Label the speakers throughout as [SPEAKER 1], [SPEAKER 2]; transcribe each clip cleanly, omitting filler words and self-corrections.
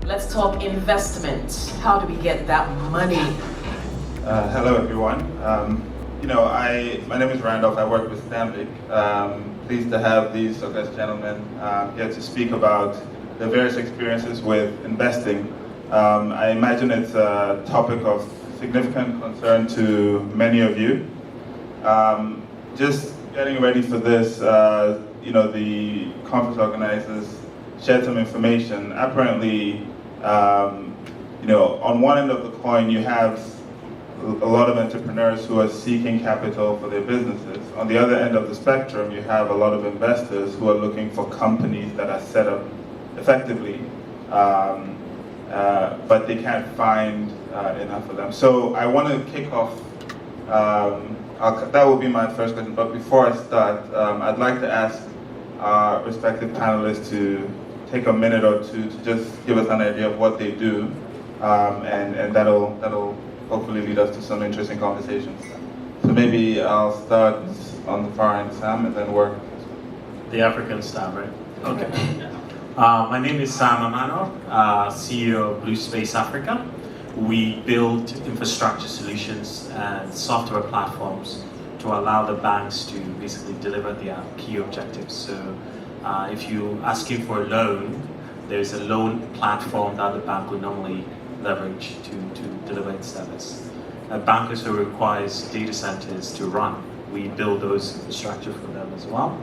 [SPEAKER 1] Let's talk investment. How do we get that money?
[SPEAKER 2] Hello, everyone. My name is Randolph. I work with Stanbic. Pleased to have these august gentlemen here to speak about the various experiences with investing. I imagine it's a topic of significant concern to many of you. Just getting ready for this, the conference organizers shared some information. Apparently, on one end of the coin, you have a lot of entrepreneurs who are seeking capital for their businesses. On the other end of the spectrum, you have a lot of investors who are looking for companies that are set up effectively, but they can't find enough of them. So I want to kick off, that will be my first question, but before I start, I'd like to ask our respective panelists to take a minute or two to just give us an idea of what they do, and that'll hopefully lead us to some interesting conversations. So maybe I'll start on the far end, Sam, and then work.
[SPEAKER 3] The African style, right? Okay. My name is Sam Amanor, CEO of BlueSpace Africa. We build infrastructure solutions and software platforms to allow the banks to basically deliver their key objectives. So if you're asking for a loan, there's a loan platform that the bank would normally leverage to deliver its service. A bank also requires data centers to run. We build those infrastructure for them as well.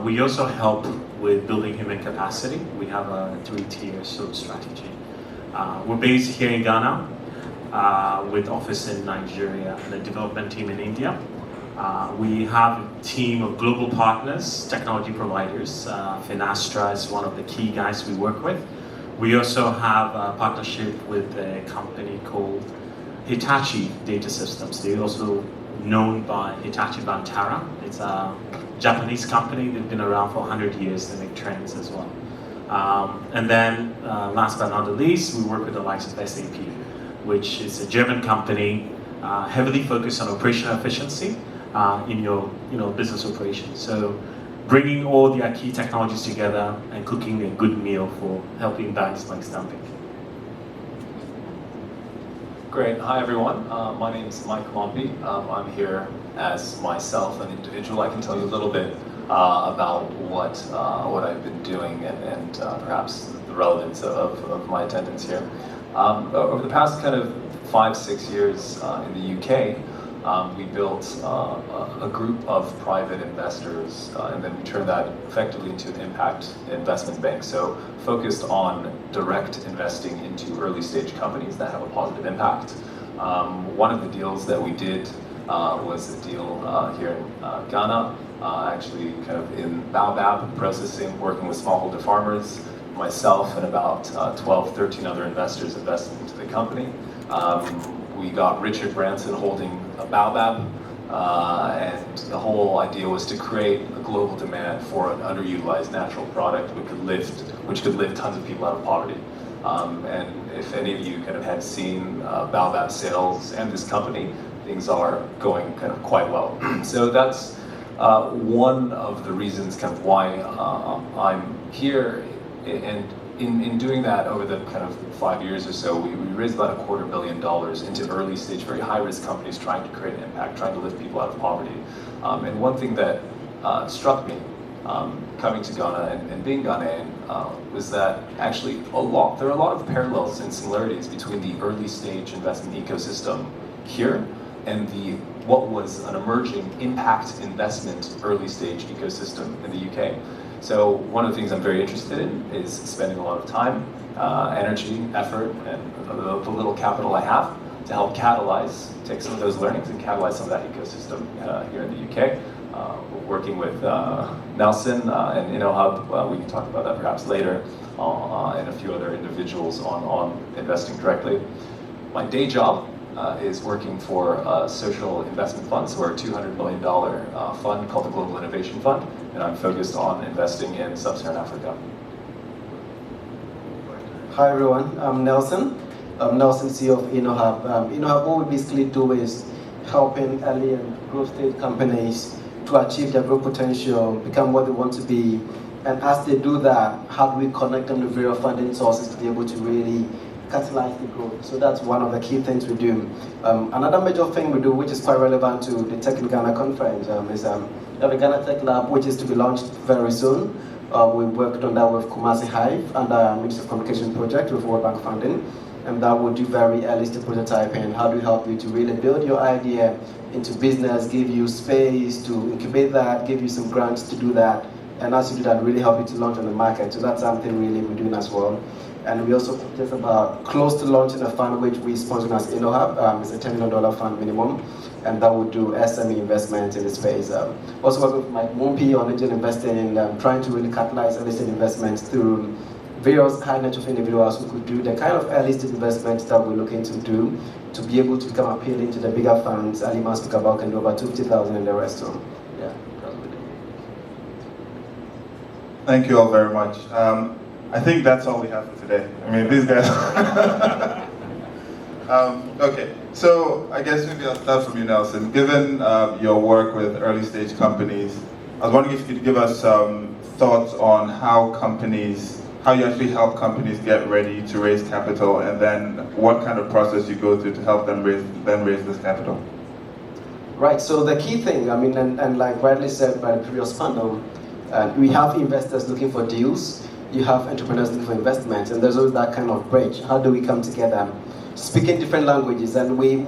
[SPEAKER 3] We also help with building human capacity. We have a 3-tier sort of strategy. We're based here in Ghana with office in Nigeria and a development team in India. We have a team of global partners, technology providers. Finastra is one of the key guys we work with. We also have a partnership with a company called Hitachi Data Systems. They're also known by Hitachi Vantara. It's a Japanese company. They've been around for 100 years. They make trains as well. And then, last but not the least, we work with the likes of SAP, which is a German company heavily focused on operational efficiency in your business operations. So bringing all their key technologies together and cooking a good meal for helping banks like Stanbic.
[SPEAKER 4] Great. Hi, everyone. My name is Mike Mompi. I'm here as myself, an individual. I can tell you a little bit about what I've been doing and perhaps the relevance of my attendance here. Over the past kind of 5-6 years in the UK, we built a group of private investors, and then we turned that effectively into an impact investment bank. So focused on direct investing into early stage companies that have a positive impact. One of the deals that we did was a deal here in Ghana, actually kind of in baobab processing, working with smallholder farmers. Myself and about 12, 13 other investors invested into the company. We got Richard Branson holding a baobab, and the whole idea was to create a global demand for an underutilized natural product which could lift tons of people out of poverty. And if any of you kind of had seen baobab sales and this company, things are going kind of quite well. So that's one of the reasons kind of why I'm here. And in doing that over the kind of 5 years or so, we raised about $250 million into early stage, very high risk companies trying to create an impact, trying to lift people out of poverty. And one thing that struck me coming to Ghana and being Ghanaian was that actually there are a lot of parallels and similarities between the early stage investment ecosystem here and what was an emerging impact investment early stage ecosystem in the UK. So one of the things I'm very interested in is spending a lot of time, energy, effort, and the little capital I have to help take some of those learnings and catalyze some of that ecosystem here in the UK. Working with Nelson and Innohub, we can talk about that perhaps later, and a few other individuals on investing directly. My day job is working for a social investment fund, so we're a $200 million fund called the Global Innovation Fund, and I'm focused on investing in Sub-Saharan Africa.
[SPEAKER 5] Hi everyone, I'm Nelson. I'm Nelson, CEO of Innohub. Innohub, what we basically do is helping early and growth stage companies to achieve their growth potential, become what they want to be, And as they do that, how do we connect them to various funding sources to be able to really catalyze the growth? So that's one of the key things we do. Another major thing we do, which is quite relevant to the Tech in Ghana conference, is the Ghana Tech Lab, which is to be launched very soon. We worked on that with Kumasi Hive and the Ministry of Communication project with World Bank funding. And that will do very early stage prototyping. How do we help you to really build your idea into business, give you space to incubate that, give you some grants to do that. And as you do that, really help you to launch on the market. So that's something really we're doing as well. And we also just about close to launching a fund which we sponsor as Innohub. It's a $10 million fund minimum, and that would do SME investment in the space. Also working with Mike Mompi on angel investing and trying to really catalyze early stage investments through various high net worth individuals who could do the kind of early stage investments that we're looking to do to be able to become appealing to the bigger funds. Alima speak about can do over 50,000 and the rest. So yeah, that's what we do.
[SPEAKER 2] Thank you all very much. I think that's all we have for today. I mean, these guys. Okay, so I guess maybe I'll start from you, Nelson. Given your work with early stage companies, I was wondering if you could give us some thoughts on how you actually help companies get ready to raise capital, and then what kind of process you go through to help them raise this capital.
[SPEAKER 5] Right, so the key thing, I mean, and like rightly said by the previous panel, we have investors looking for deals, you have entrepreneurs looking for investments, and there's always that kind of bridge. How do we come together, speaking different languages, and we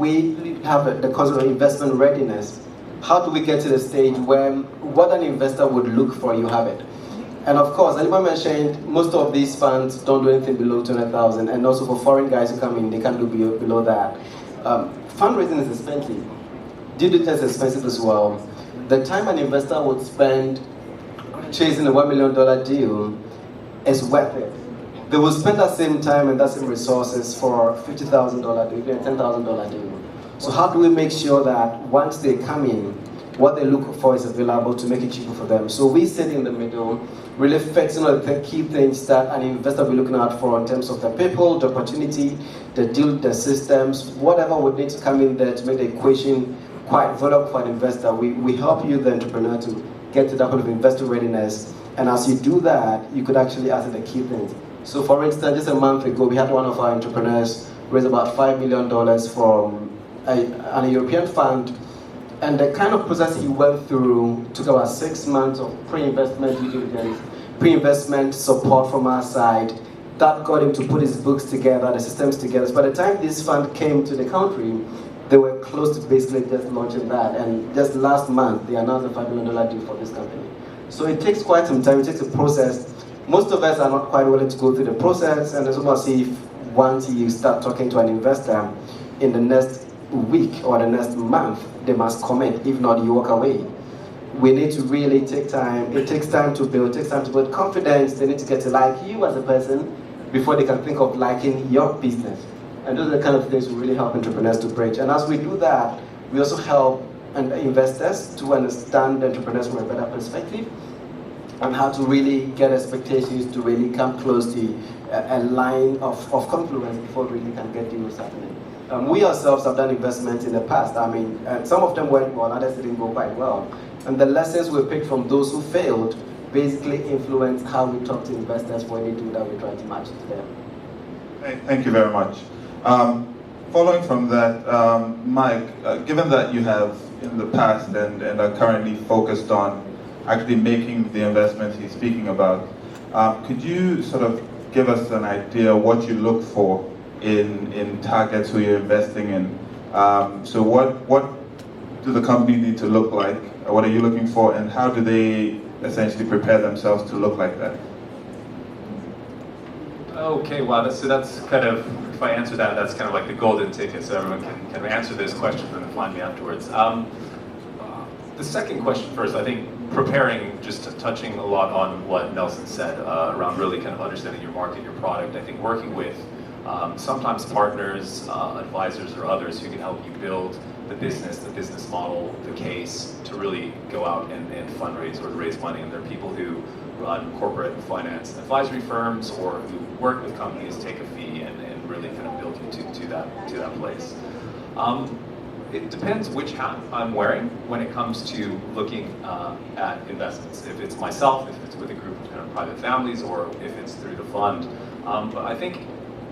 [SPEAKER 5] have the concept of investment readiness. How do we get to the stage where what an investor would look for, you have it? And of course, Alima mentioned, most of these funds don't do anything below 200,000, and also for foreign guys who come in, they can't do below that. Fundraising is expensive. Due diligence is expensive as well. The time an investor would spend chasing a $1 million deal is worth it. They will spend that same time and that same resources for a $50,000 deal, a $10,000 deal. So how do we make sure that once they come in, what they look for is available to make it cheaper for them? So we sit in the middle, really fixing on the key things that an investor will be looking out for in terms of the people, the opportunity, the deal, the systems, whatever would need to come in there to make the equation quite valuable for an investor. We help you, the entrepreneur, to get to that point of investor readiness. And as you do that, you could actually ask the key things. So for instance, just a month ago, we had one of our entrepreneurs raise about $5 million from a European fund. And the kind of process he went through took about 6 months of pre-investment due diligence, pre-investment support from our side. That got him to put his books together, the systems together. So by the time this fund came to the country, they were close to basically just launching that. And just last month, they announced a $5 million deal for this company. So it takes quite some time, it takes a process. Most of us are not quite willing to go through the process, and it's almost as if once you start talking to an investor, in the next week or the next month, they must commit. If not, you walk away. We need to really take time. It takes time to build, confidence. They need to get to like you as a person before they can think of liking your business. And those are the kind of things we really help entrepreneurs to bridge. And as we do that, we also help investors to understand the entrepreneurs from a better perspective and how to really get expectations to really come close to a line of confluence before we really can get deals happening. We ourselves have done investments in the past. I mean, some of them went well, others didn't go quite well. And the lessons we picked from those who failed basically influence how we talk to investors when they do that. We try to match to them.
[SPEAKER 2] Thank you very much. Following from that, Mike, given that you have in the past and are currently focused on actually making the investments he's speaking about, could you sort of give us an idea what you look for in targets who you're investing in? So what do the company need to look like? What are you looking for, and how do they essentially prepare themselves to look like that?
[SPEAKER 4] Okay, wow, so that's kind of, if I answer that, that's kind of like the golden ticket, so everyone can answer this question and then find me afterwards. The second question first, I think preparing, just touching a lot on what Nelson said around really kind of understanding your market, your product. I think working with sometimes partners, advisors, or others who can help you build the business model, the case to really go out and fundraise or raise money. And there are people who run corporate finance advisory firms or who work with companies, take a fee, and really kind of build you to that place. it depends which hat I'm wearing when it comes to looking at investments. If it's myself, if it's with a group of kind of private families, or if it's through the fund. But I think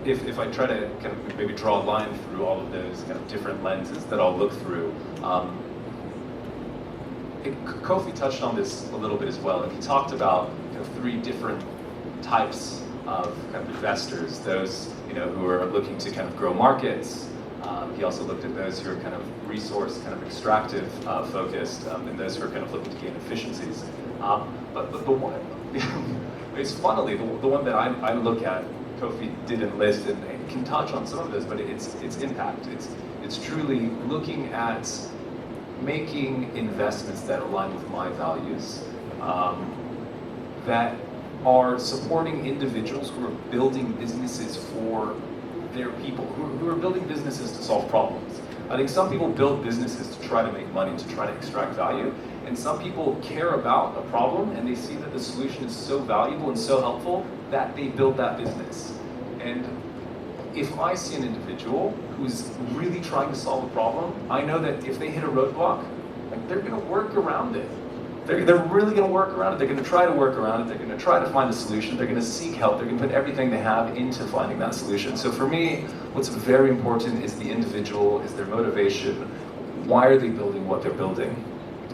[SPEAKER 4] if I try to kind of maybe draw a line through all of those kind of different lenses that I'll look through, Kofi touched on this a little bit as well, and he talked about three different types of kind of investors: those who are looking to kind of grow markets. He also looked at those who are kind of resource, kind of extractive focused, and those who are kind of looking to gain efficiencies. But the one, it's funnily the one that I look at, Kofi didn't list, and can touch on some of this, but it's impact. It's truly looking at making investments that align with my values, that are supporting individuals who are building businesses for their people, who are building businesses to solve problems. I think some people build businesses to try to make money, to try to extract value, and some people care about a problem and they see that the solution is so valuable and so helpful that they build that business. And if I see an individual who's really trying to solve a problem, I know that if they hit a roadblock, they're going to work around it. They're really going to work around it. They're going to try to work around it. They're going to try to find a solution. They're going to seek help. They're going to put everything they have into finding that solution. So for me, what's very important is the individual, is their motivation. Why are they building what they're building?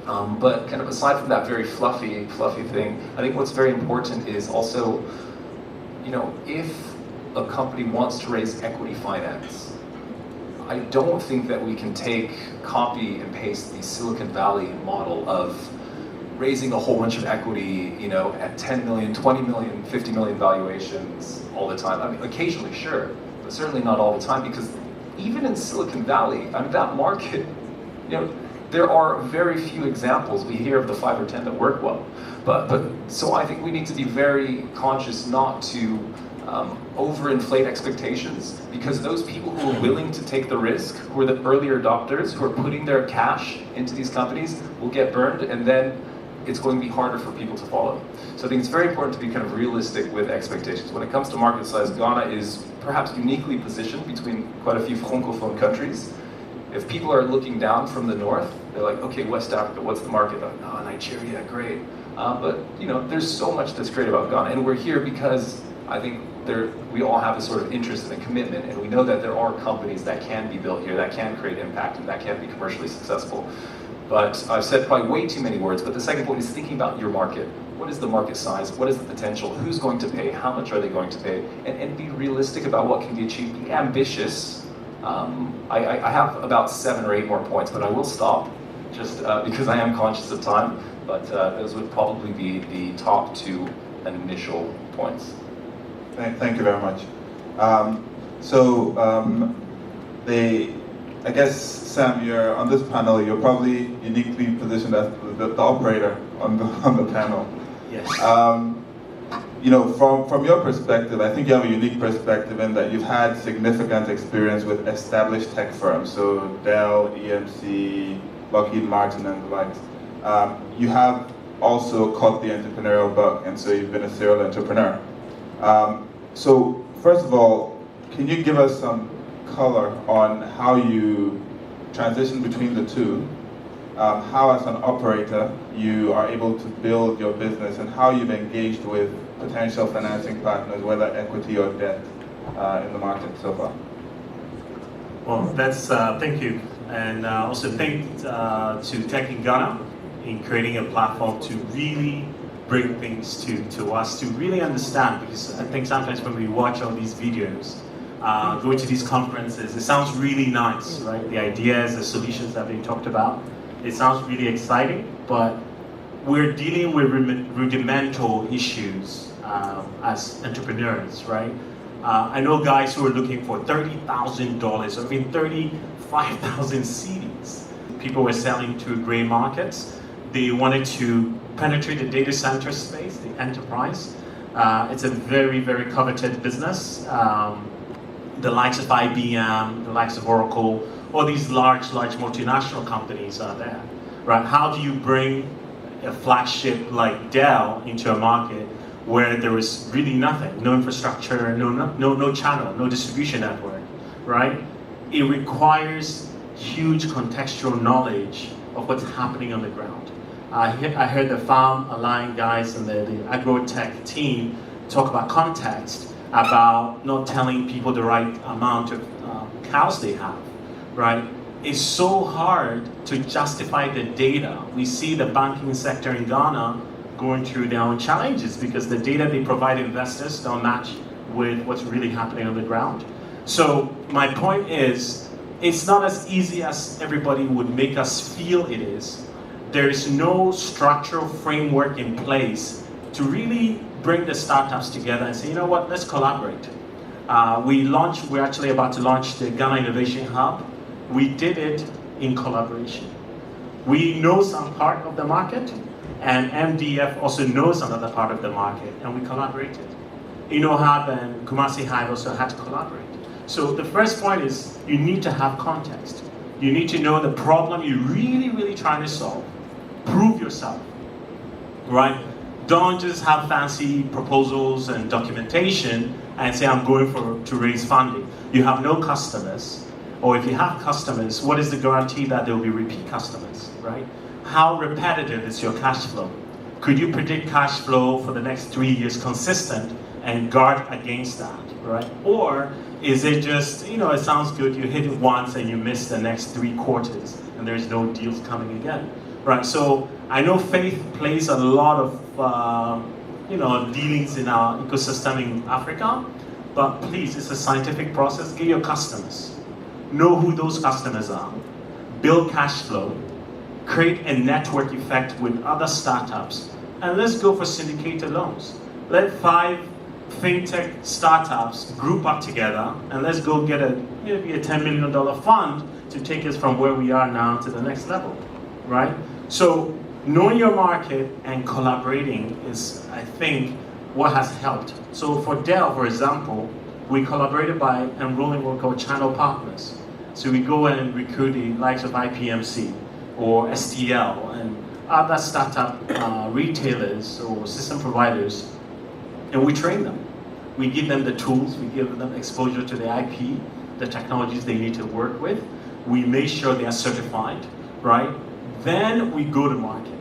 [SPEAKER 4] But kind of aside from that very fluffy thing, I think what's very important is also, if a company wants to raise equity finance, I don't think that we can copy and paste the Silicon Valley model of raising a whole bunch of equity, at 10 million, 20 million, 50 million valuations all the time. I mean, occasionally, sure, but certainly not all the time, because even in Silicon Valley, that market, there are very few examples. We hear of the 5 or 10 that work well. So I think we need to be very conscious not to overinflate expectations, because those people who are willing to take the risk, who are the earlier adopters, who are putting their cash into these companies, will get burned, and then it's going to be harder for people to follow. So I think it's very important to be kind of realistic with expectations. When it comes to market size, Ghana is perhaps uniquely positioned between quite a few francophone countries. If people are looking down from the north, they're like, okay, West Africa, what's the market? Like, oh, Nigeria, great. But there's so much that's great about Ghana, and we're here because I think we all have a sort of interest and a commitment, and we know that there are companies that can be built here, that can create impact, and that can be commercially successful. But I've said probably way too many words, but the second point is thinking about your market. What is the market size? What is the potential? Who's going to pay? How much are they going to pay? And be realistic about what can be achieved. Be ambitious. I have about 7 or 8 more points, but I will stop just because I am conscious of time. But those would probably be the top 2 initial points.
[SPEAKER 2] Thank you very much. I guess, Sam, you're on this panel. You're probably uniquely positioned as the operator on the panel.
[SPEAKER 3] Yes.
[SPEAKER 2] From your perspective, I think you have a unique perspective in that you've had significant experience with established tech firms, so Dell, EMC, Lockheed Martin, and the likes. You have also caught the entrepreneurial bug, and so you've been a serial entrepreneur. So first of all, can you give us some color on how you transition between the two, how as an operator you are able to build your business, and how you've engaged with potential financing partners, whether equity or debt, in the market so far?
[SPEAKER 3] Well, thank you. And also thank to Tech in Ghana in creating a platform to really bring things to us, to really understand, because I think sometimes when we watch all these videos, go to these conferences, it sounds really nice, right? The ideas, the solutions that they talked about, it sounds really exciting, but we're dealing with rudimental issues as entrepreneurs, right? I know guys who are looking for $30,000 or even 35,000 CDs. People were selling to gray markets. They wanted to penetrate the data center space, the enterprise. It's a very, very coveted business. The likes of IBM, the likes of Oracle, all these large multinational companies are there, right? How do you bring a flagship like Dell into a market where there is really nothing, no infrastructure, no channel, no distribution network, right? It requires huge contextual knowledge of what's happening on the ground. I heard the farm aligned guys and the agro-tech team talk about context, about not telling people the right amount of cows they have, right? It's so hard to justify the data. We see the banking sector in Ghana going through their own challenges because the data they provide investors don't match with what's really happening on the ground. So my point is, it's not as easy as everybody would make us feel it is. There is no structural framework in place to really bring the startups together and say, you know what, let's collaborate. We're actually about to launch the Ghana Innovation Hub. We did it in collaboration. We know some part of the market, and MDF also knows another part of the market, and we collaborated. Innohub and Kumasi Hive also had to collaborate. So the first point is, you need to have context. You need to know the problem you're really trying to solve. Prove yourself, right? Don't just have fancy proposals and documentation and say, I'm going to raise funding. You have no customers, or if you have customers, what is the guarantee that there will be repeat customers, right? How repetitive is your cash flow? Could you predict cash flow for the next 3 years consistent and guard against that, right? Or is it just, it sounds good, you hit it once and you miss the next 3 quarters and there's no deals coming again, right? So I know faith plays a lot of, dealings in our ecosystem in Africa, but please, it's a scientific process. Get your customers. Know who those customers are. Build cash flow. Create a network effect with other startups. And let's go for syndicated loans. Let 5 fintech startups group up together and let's go get maybe a $10 million fund to take us from where we are now to the next level, right? So knowing your market and collaborating is, I think, what has helped. So for Dell, for example, we collaborated by enrolling what we call channel partners. So we go and recruit the likes of IPMC or STL and other startup retailers or system providers, and we train them. We give them the tools, we give them exposure to the IP, the technologies they need to work with. We make sure they are certified, right? Then we go to market,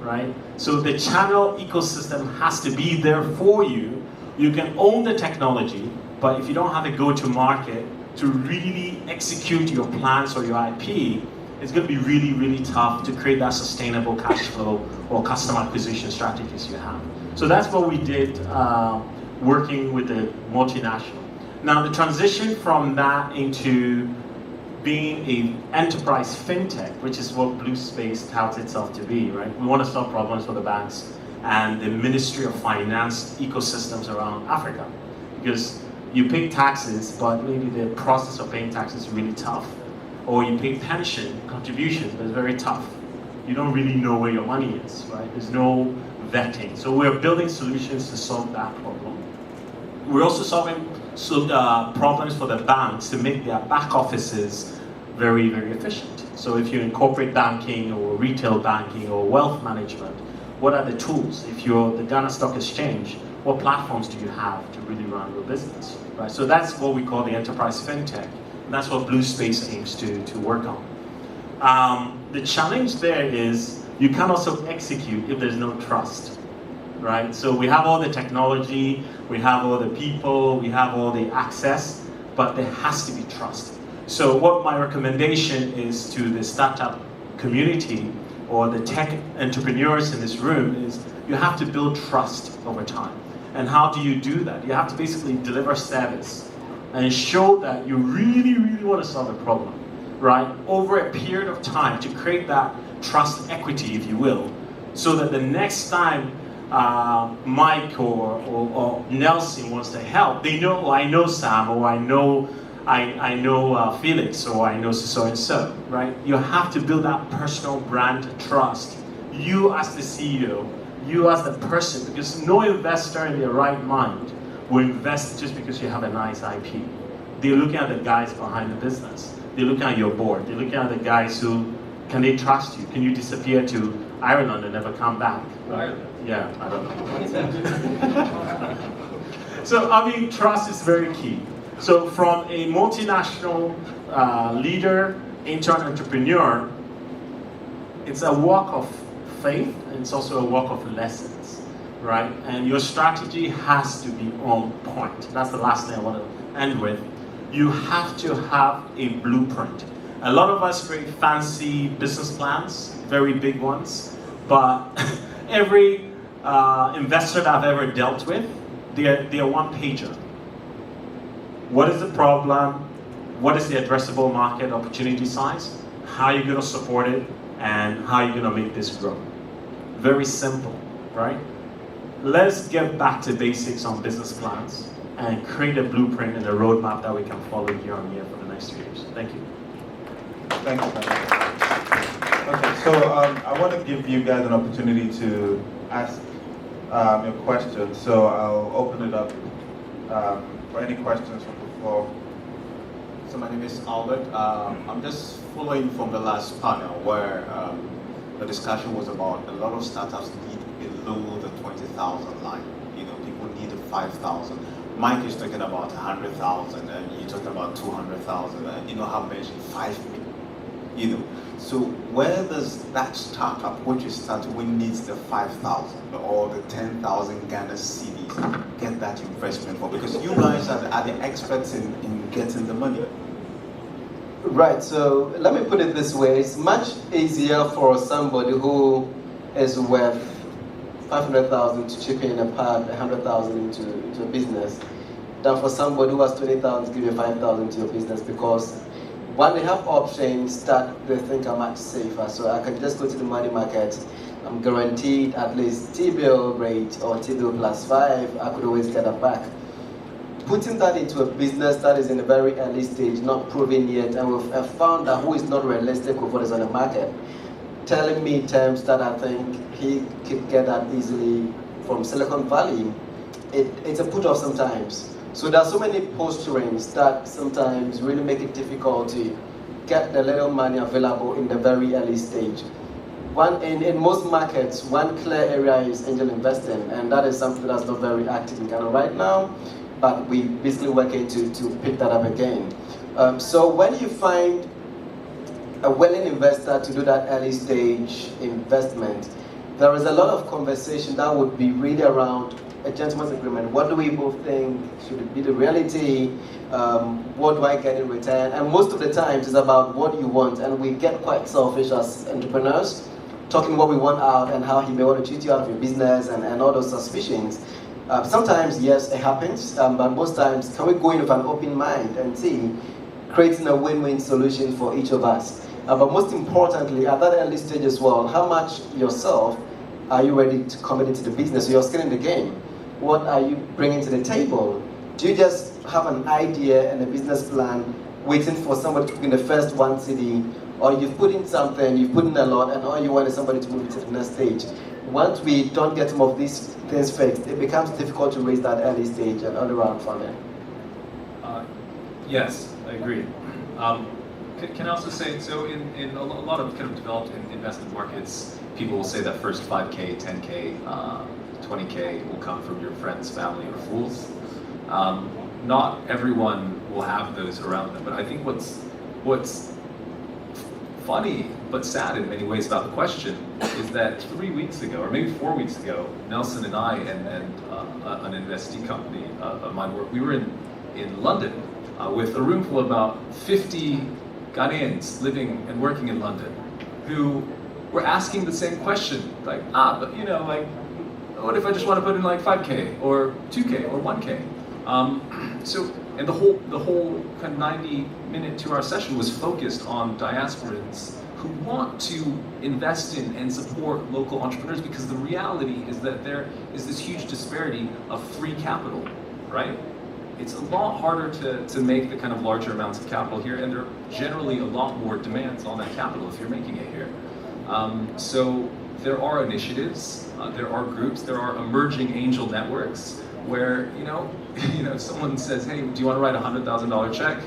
[SPEAKER 3] right? So the channel ecosystem has to be there for you. You can own the technology, but if you don't have a go-to-market to really execute your plans or your IP, it's going to be really tough to create that sustainable cash flow or customer acquisition strategies you have. So that's what we did working with the multinational. Now the transition from that into being an enterprise fintech, which is what BlueSpace touts itself to be, right? We want to solve problems for the banks and the Ministry of Finance ecosystems around Africa. Because you pay taxes, but maybe the process of paying taxes is really tough. Or you pay pension contributions, but it's very tough. You don't really know where your money is, right? There's no vetting. So we're building solutions to solve that problem. We're also solving problems for the banks to make their back offices very efficient. So if you're in corporate banking or retail banking or wealth management, what are the tools? If you're the Ghana Stock Exchange, what platforms do you have to really run your business, right? So that's what we call the enterprise fintech. And that's what BlueSpace aims to work on. The challenge there is you can't also execute if there's no trust, right? So we have all the technology, we have all the people, we have all the access, but there has to be trust. So what my recommendation is to the startup community or the tech entrepreneurs in this room is you have to build trust over time. And how do you do that? You have to basically deliver service and show that you really want to solve a problem, right? Over a period of time to create that trust equity, if you will, so that the next time Mike or Nelson wants to help, they know, oh, I know Sam, or I know Felix, or I know so and so, right? You have to build that personal brand trust. You as the CEO, you as the person, because no investor in their right mind will invest just because you have a nice IP. They're looking at the guys behind the business. They're looking at your board. They're looking at the guys who, can they trust you? Can you disappear to Ireland and never come back? Right? Yeah, I don't know. So, I mean, trust is very key. So from a multinational leader into an entrepreneur, it's a walk of faith and it's also a walk of lessons, right? And your strategy has to be on point. That's the last thing I want to end with. You have to have a blueprint. A lot of us create fancy business plans, very big ones, but every investor that I've ever dealt with, they're one pager. What is the problem? What is the addressable market opportunity size? How are you going to support it? And how are you going to make this grow? Very simple, right? Let's get back to basics on business plans and create a blueprint and a roadmap that we can follow year on year for the next 2 years. Thank you.
[SPEAKER 2] Thank you. Okay, so I want to give you guys an opportunity to ask your questions. So I'll open it up for any questions from the floor.
[SPEAKER 6] So my name is Albert. I'm just following from the last panel where the discussion was about a lot of startups need below the 20,000 line. You know, people need 5,000. Mike is talking about 100,000, and you're talking about 200,000. And Innohub mentioned 5 million. You know, so where does that startup, which is starting, which needs the 5,000 or the 10,000 Ghana cedis, get that investment for? Because you guys are the experts in getting the money.
[SPEAKER 5] Right, so let me put it this way. It's much easier for somebody who is worth 500,000 to chip in a part 100,000 into a business than for somebody who has 20,000 to give you 5,000 to your business, because when they have options that they think are much safer. So I can just go to the money market, I'm guaranteed at least T-bill rate or T-bill plus 5, I could always get it back. Putting that into a business that is in a very early stage, not proven yet, and we've found that who is not realistic with what is on the market, telling me terms that I think he could get that easily from Silicon Valley, it's a put-off sometimes. So there are so many posturings that sometimes really make it difficult to get the little money available in the very early stage. In most markets, one clear area is angel investing, and that is something that's not very active in Ghana right now, but we basically working to pick that up again. So when you find a willing investor to do that early stage investment, there is a lot of conversation that would be really around a gentleman's agreement. What do we both think should it be the reality? What do I get in return? And most of the times it's about what you want, and we get quite selfish as entrepreneurs, talking what we want out and how he may want to cheat you out of your business and all those suspicions. Sometimes, yes, it happens, but most times, can we go in with an open mind and see, creating a win-win solution for each of us? But most importantly, at that early stage as well, how much yourself are you ready to commit into the business? So you're still in the game. What are you bringing to the table? Do you just have an idea and a business plan waiting for somebody to put in the first one city, or you've put in something, you've put in a lot, and all you want is somebody to move to the next stage? Once we don't get some of these things fixed, it becomes difficult to raise that early stage and all around funding.
[SPEAKER 4] Yes, I agree. Can I also say, so in a lot of kind of developed investment markets, people will say that first 5K, 10K, 20K will come from your friends, family, or fools. Not everyone will have those around them, but I think what's funny but sad in many ways about the question is that 3 weeks ago, or maybe 4 weeks ago, Nelson and I and an investee company of mine, we were in London with a room full of about 50 Ghanaians living and working in London who were asking the same question, like, but you know, like, what if I just want to put in like 5K or 2K or 1K? And the whole kind of 90-minute, 2-hour session was focused on diasporans who want to invest in and support local entrepreneurs, because the reality is that there is this huge disparity of free capital, right? It's a lot harder to make the kind of larger amounts of capital here, and there are generally a lot more demands on that capital if you're making it here. So there are initiatives, there are groups, there are emerging angel networks where, you know, if someone says, hey, do you want to write a $100,000 check?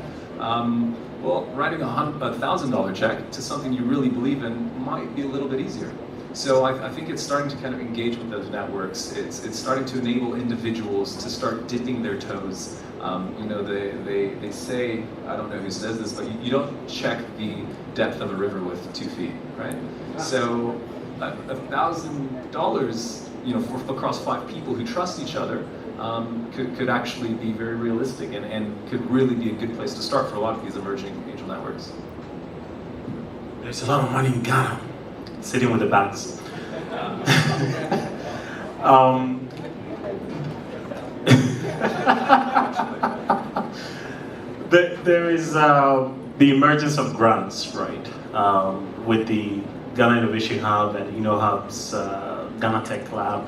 [SPEAKER 4] Well, writing a $1,000 check to something you really believe in might be a little bit easier. So I think it's starting to kind of engage with those networks. It's starting to enable individuals to start dipping their toes You know, they say, I don't know who says this, but you don't check the depth of a river with 2 feet, right? So $1,000, you know, across 5 people who trust each other, could actually be very realistic and could really be a good place to start for a lot of these emerging angel networks.
[SPEAKER 3] There's a lot of money in Ghana sitting with the banks. There is the emergence of grants, right? With the Ghana Innovation Hub and Innohub's Ghana Tech Lab.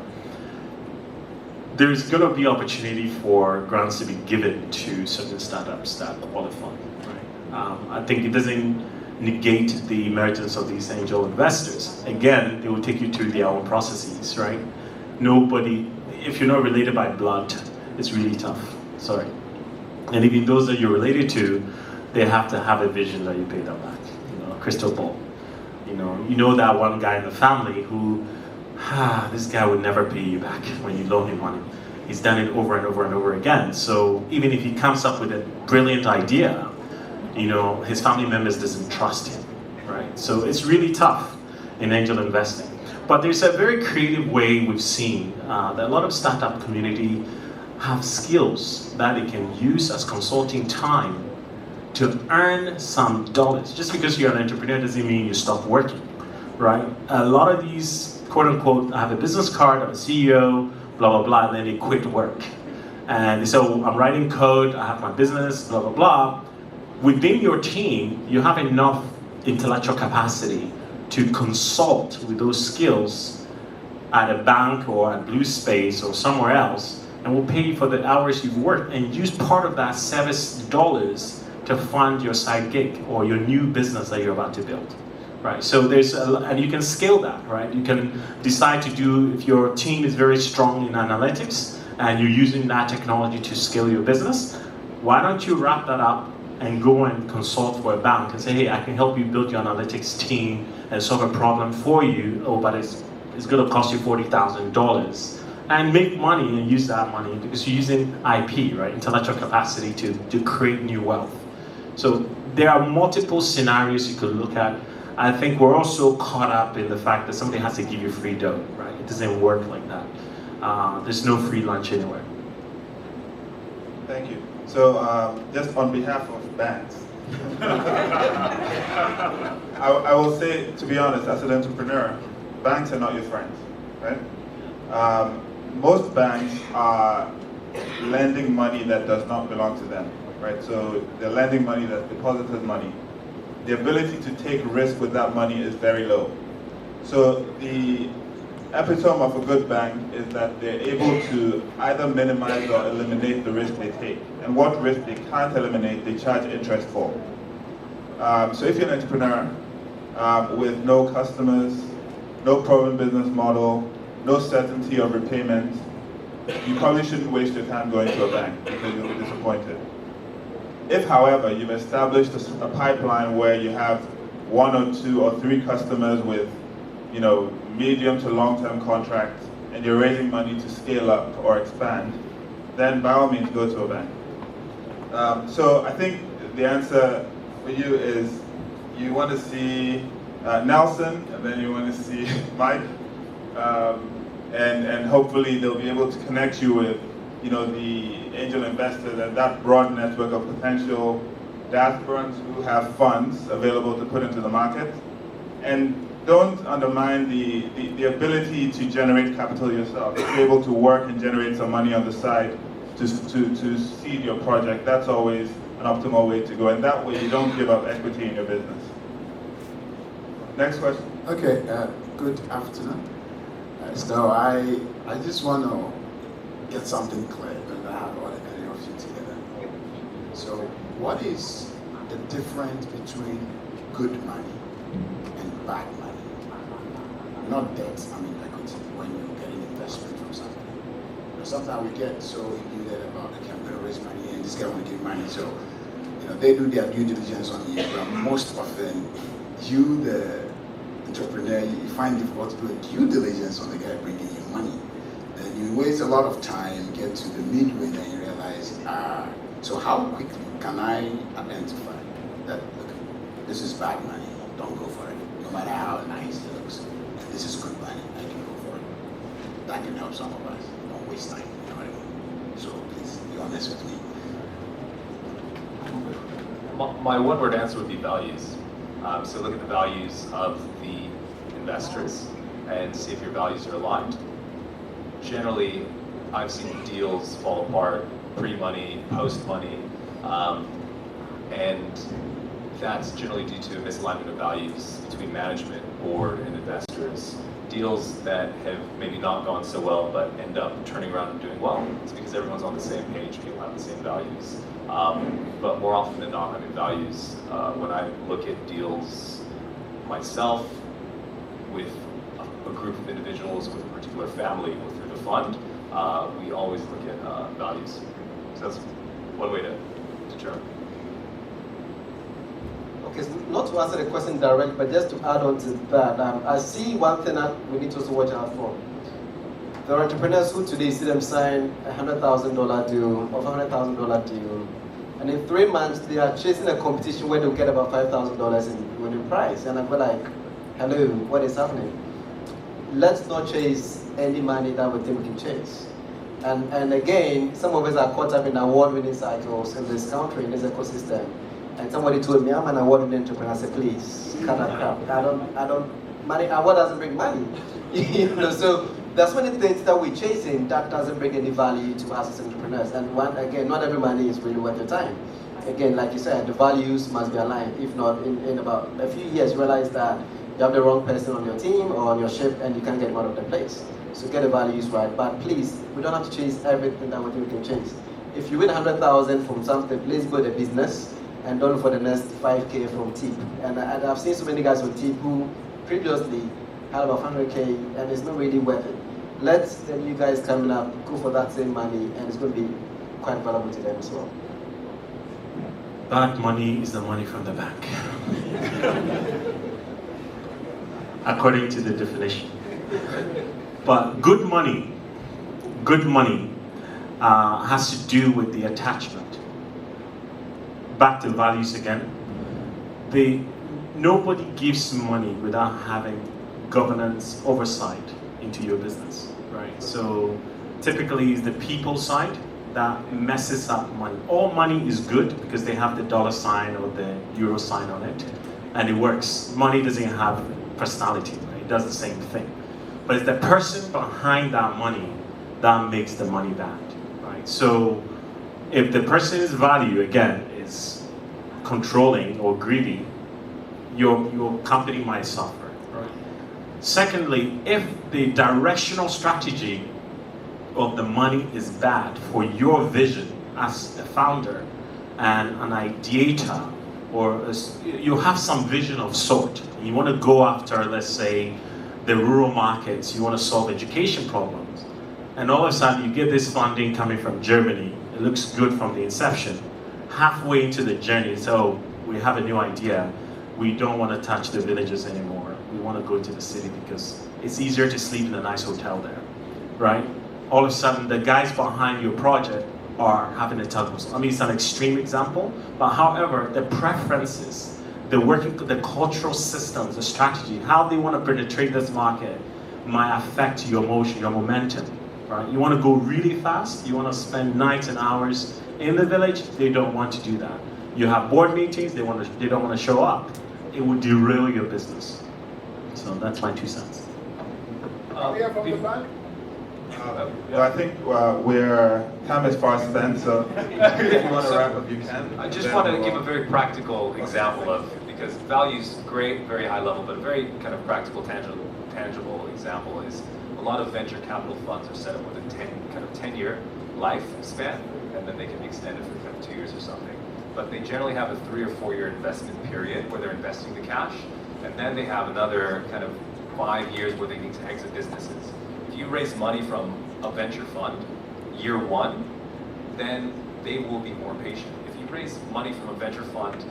[SPEAKER 3] There's going to be opportunity for grants to be given to certain startups that qualify, right? I think it doesn't negate the emergence of these angel investors. Again, they will take you through their own processes, right? Nobody, if you're not related by blood, it's really tough, sorry. And even those that you're related to, they have to have a vision that you pay them back, you know, a crystal ball. You know that one guy in the family who, this guy would never pay you back when you loan him money. He's done it over and over and over again. So even if he comes up with a brilliant idea, you know, his family members doesn't trust him, right? So it's really tough in angel investing. But there's a very creative way we've seen that a lot of startup community have skills that they can use as consulting time to earn some dollars. Just because you're an entrepreneur doesn't mean you stop working, right? A lot of these, quote unquote, I have a business card, I'm a CEO, blah, blah, blah, and then they quit work. And so I'm writing code, I have my business, blah, blah, blah. Within your team, you have enough intellectual capacity to consult with those skills at a bank or at BlueSpace or somewhere else, and will pay you for the hours you've worked and use part of that service dollars to fund your side gig or your new business that you're about to build, right? So and you can scale that, right? You can decide to do, if your team is very strong in analytics and you're using that technology to scale your business, why don't you wrap that up and go and consult for a bank and say, hey, I can help you build your analytics team and solve a problem for you, but it's gonna cost you $40,000. And make money and use that money because you're using IP, right? Intellectual capacity to create new wealth. So there are multiple scenarios you could look at. I think we're also caught up in the fact that somebody has to give you free dough, right? It doesn't work like that. There's no free lunch anywhere.
[SPEAKER 2] Thank you. So just on behalf of banks, I will say, to be honest, as an entrepreneur, banks are not your friends, right? Most banks are lending money that does not belong to them, right? So they're lending money that's deposited money. The ability to take risk with that money is very low. So the epitome of a good bank is that they're able to either minimize or eliminate the risk they take. And what risk they can't eliminate, they charge interest for. So if you're an entrepreneur with no customers, no proven business model, no certainty of repayment, you probably shouldn't waste your time going to a bank because you'll be disappointed. If, however, you've established a pipeline where you have 1 or 2 or 3 customers with, you know, medium to long-term contracts, and you're raising money to scale up or expand, then by all means go to a bank. So I think the answer for you is you want to see Nelson, and then you want to see Mike, and hopefully they'll be able to connect you with, you know, the angel investors and that broad network of potential diasporans who have funds available to put into the market. And don't undermine the ability to generate capital yourself. If you're able to work and generate some money on the side to seed your project, that's always an optimal way to go. And that way you don't give up equity in your business. Next question.
[SPEAKER 7] Okay, good afternoon. So I just want to get something clear because I have all the three of you together. So what is the difference between good money and bad money? Not debt, I mean equity, when you're getting investment from somebody. Sometimes we get so deluded about, okay, I'm going to raise money and this guy want to give money. So, you know, they do their due diligence on you, but most often, you, the entrepreneur, you find it difficult to do a due diligence on the guy bringing you money. Then you waste a lot of time, get to the midway, and you realize, So how quickly can I identify that, look, this is bad money, don't go for it. No matter how nice it looks, this is good money, I can go for it. That can help some of us. Don't waste time, you know what I mean? So please, be honest with me.
[SPEAKER 4] My one-word answer would be values. So look at the values of the investors and see if your values are aligned. Generally, I've seen deals fall apart pre-money, post-money, and that's generally due to a misalignment of values between management, board, and investors. Deals that have maybe not gone so well but end up turning around and doing well, it's because everyone's on the same page, people have the same values. But more often than not, having values, when I look at deals myself with a group of individuals, with a particular family, or through the fund, we always look at values. So that's one way to determine.
[SPEAKER 5] Okay, so not to answer the question direct, but just to add on to that, I see one thing that we need to also watch out for. There are entrepreneurs who today see them sign a $100,000 deal or $100,000 deal, and in 3 months they are chasing a competition where they'll get about $5,000 in winning prize, and I'm like, hello, what is happening? Let's not chase any money that we think we can chase. And again, some of us are caught up in award-winning cycles in this country, in this ecosystem. And somebody told me, I'm an award-winning entrepreneur. I said, please, cut that crap. Money, award doesn't bring money. You know, so there's many things that we're chasing that doesn't bring any value to us as entrepreneurs. And again, not every money is really worth your time. Again, like you said, the values must be aligned. If not, in about a few years, you realize that you have the wrong person on your team or on your ship and you can't get him out of the place. So get the values right. But please, we don't have to chase everything that we think we can chase. If you win 100,000 from something, please go to business and don't for the next 5K from tip. And I've seen so many guys on tip who previously had about 100K and it's not really worth it. Let the new guys coming up go for that same money and it's going to be quite valuable to them as well.
[SPEAKER 3] Bad money is the money from the bank. According to the definition. But good money has to do with the attachment. Back to values again. Nobody gives money without having governance oversight into your business, right? So typically it's the people side that messes up money. All money is good because they have the dollar sign or the euro sign on it, and it works. Money doesn't have personality, right? It does the same thing. But it's the person behind that money that makes the money bad, right? So if the person's value, again, is controlling or greedy, your company might suffer, right? Secondly, if the directional strategy of the money is bad for your vision as a founder and an ideator, or you have some vision of sort, you want to go after, let's say, the rural markets, you want to solve education problems, and all of a sudden you get this funding coming from Germany, it looks good from the inception. Halfway into the journey, so we have a new idea, we don't want to touch the villages anymore, we want to go to the city because it's easier to sleep in a nice hotel there, right? All of a sudden the guys behind your project are having a tug. I mean, it's an extreme example, but however, the preferences, the cultural systems, the strategy, how they want to penetrate this market might affect your motion, your momentum, right? You want to go really fast, you want to spend nights and hours in the village, they don't want to do that. You have board meetings, they don't want to show up. It would derail your business. So that's my 2 cents.
[SPEAKER 2] Well, I think time is far spent, so if you want to wrap up, you can.
[SPEAKER 4] I just want to give a very practical example of, because values, great, very high level, but a very kind of practical, tangible example is a lot of venture capital funds are set up with a 10-year lifespan, and then they can be extended for kind of 2 years or something. But they generally have a 3 or 4 year investment period where they're investing the cash, and then they have another kind of 5 years where they need to exit businesses. If you raise money from a venture fund year 1, then they will be more patient. If you raise money from a venture fund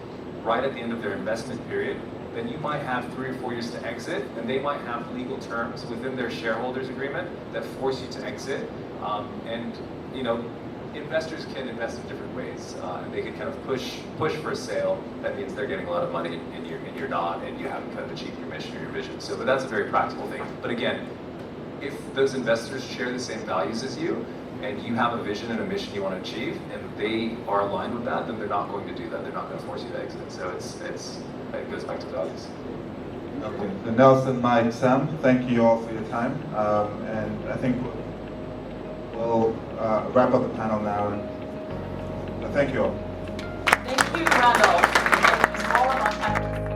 [SPEAKER 4] right at the end of their investment period, then you might have 3 or 4 years to exit, and they might have legal terms within their shareholders agreement that force you to exit. And you know, investors can invest in different ways, and they can kind of push for a sale. That means they're getting a lot of money, and you're not, and you haven't kind of achieved your mission or your vision. So, but that's a very practical thing. But again, if those investors share the same values as you, and you have a vision and a mission you want to achieve, and they are aligned with that, then they're not going to do that. They're not going to force you to exit. So it goes back to values.
[SPEAKER 2] Okay. So Nelson, Mike, Sam, thank you all for your time, and I think we'll wrap up the panel now. And thank you all.
[SPEAKER 1] Thank you, Randolph. Thank you all of our panelists.